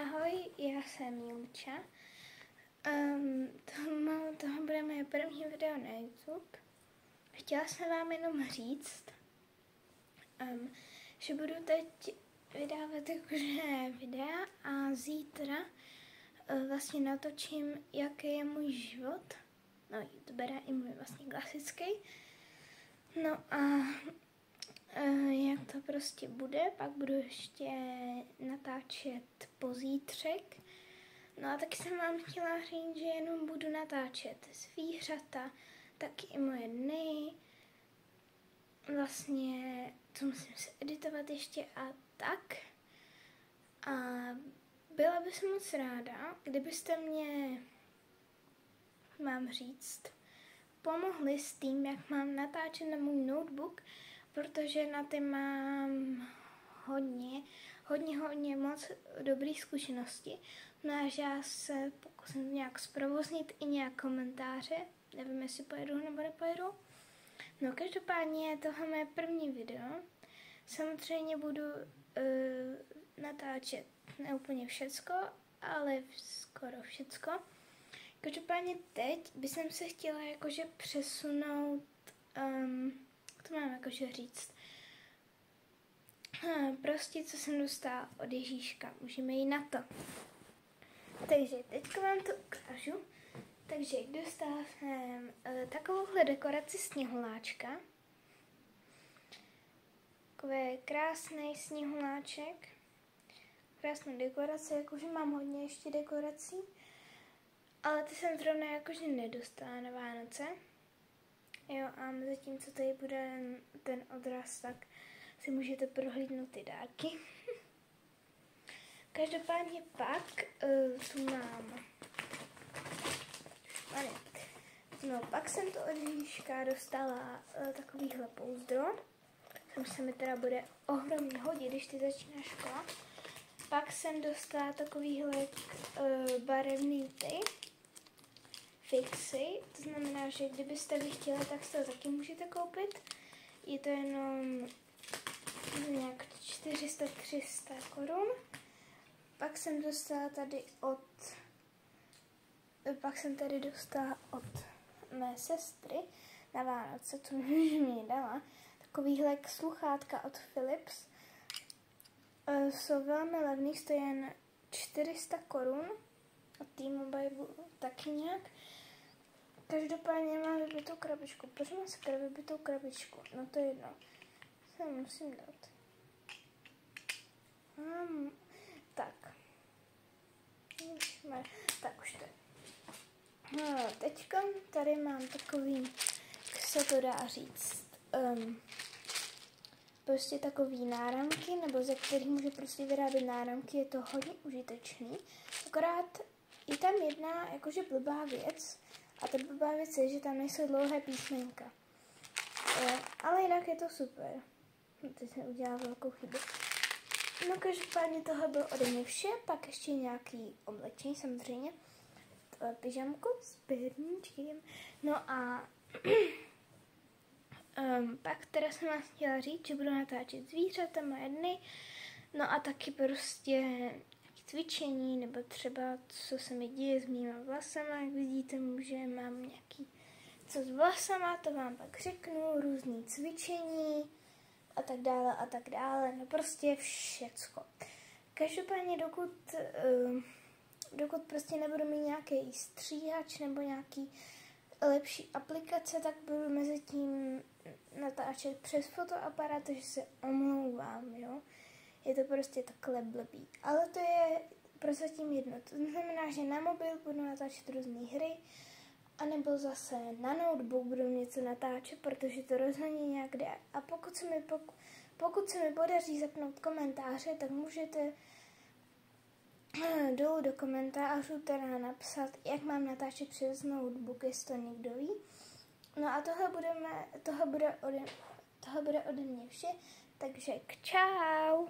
Ahoj, já jsem Julča. Tohle bude moje první video na YouTube. Chtěla jsem vám jenom říct, že budu teď vydávat jakože videa a zítra vlastně natočím, jaký je můj život. No, youtubera i můj vlastně klasický. No a jak to prostě bude, pak budu ještě natáčet pozítřek. No a taky jsem vám chtěla říct, že jenom budu natáčet zvířata, taky i moje dny. Vlastně, co musím se editovat ještě a tak. A byla bych moc ráda, kdybyste mě, mám říct, pomohli s tím, jak mám natáčet na můj notebook, protože na ty mám hodně moc dobré zkušenosti. No a že já se pokusím nějak zprovoznit i nějak komentáře. Nevím, jestli pojedu nebo nepojedu. No každopádně tohle je první video. Samozřejmě budu natáčet ne úplně všecko, ale skoro všecko. Každopádně teď bych se chtěla jakože přesunout, to mám jakože říct, prostě co jsem dostala od Ježíška, můžeme jít na to. Takže teďka vám to ukážu. Takže dostala jsem takovouhle dekoraci sněhuláčka. Takový krásný sněhuláček. Krásnou dekoraci, jakože mám hodně ještě dekorací. Ale ty jsem zrovna jakože nedostala na Vánoce. Jo, a zatímco tady bude ten odraz, tak si můžete prohlídnout ty dárky. Každopádně pak tu mám. No, pak jsem to od Ježíška dostala takovýhle pouzdro. Tam se mi teda bude ohromně hodit, když ty začíná škola. Pak jsem dostala takovýhle barevný ty fixy. To znamená, že kdybyste vy chtěli, tak si to taky můžete koupit. Je to jenom nějak 400-300 korun. Pak jsem dostala tady od mé sestry na Vánoce, co mi dala, takovýhle sluchátka od Philips. Jsou velmi levný, stojí jen 400 korun. Od T-Mobile taky nějak. Každopádně mám vybitou krabičku. Proč mám sakra vybitou krabičku? No to je jedno. Se musím dát. Tak. Tak už to je. No, teďka tady mám takový, jak se to dá říct, prostě takový náramky, nebo ze kterých může prostě vyrábět náramky, je to hodně užitečný. Akorát je tam jedna jakože blbá věc, a ta blbá věc je, že tam nejsou dlouhé písmenka. Ale jinak je to super. Teď jsem udělala velkou chybu. No každopádně tohle bylo ode mě vše, pak ještě nějaký oblečení samozřejmě. Pyžamku s perníčkem. No a pak teda jsem vás chtěla říct, že budu natáčet zvířata, moje dny, no a taky prostě cvičení, nebo třeba co se mi děje s mýma vlasama, jak vidíte, mám nějaký co s vlasama, to vám pak řeknu, různý cvičení a tak dále, no prostě všecko. Každopádně dokud prostě nebudu mít nějaký stříhač nebo nějaký lepší aplikace, tak budu mezi tím natáčet přes fotoaparát, takže se omlouvám, jo. Je to prostě takhle blbý. Ale to je prozatím jedno. To znamená, že na mobil budu natáčet různé hry, anebo zase na notebook budu něco natáčet, protože to rozhodně nějak jde. A pokud se mi podaří zapnout komentáře, tak můžete dolů do komentářů teda napsat, jak mám natáčet přes notebook, jestli to někdo ví. No a tohle bude ode mě vše, takže čau!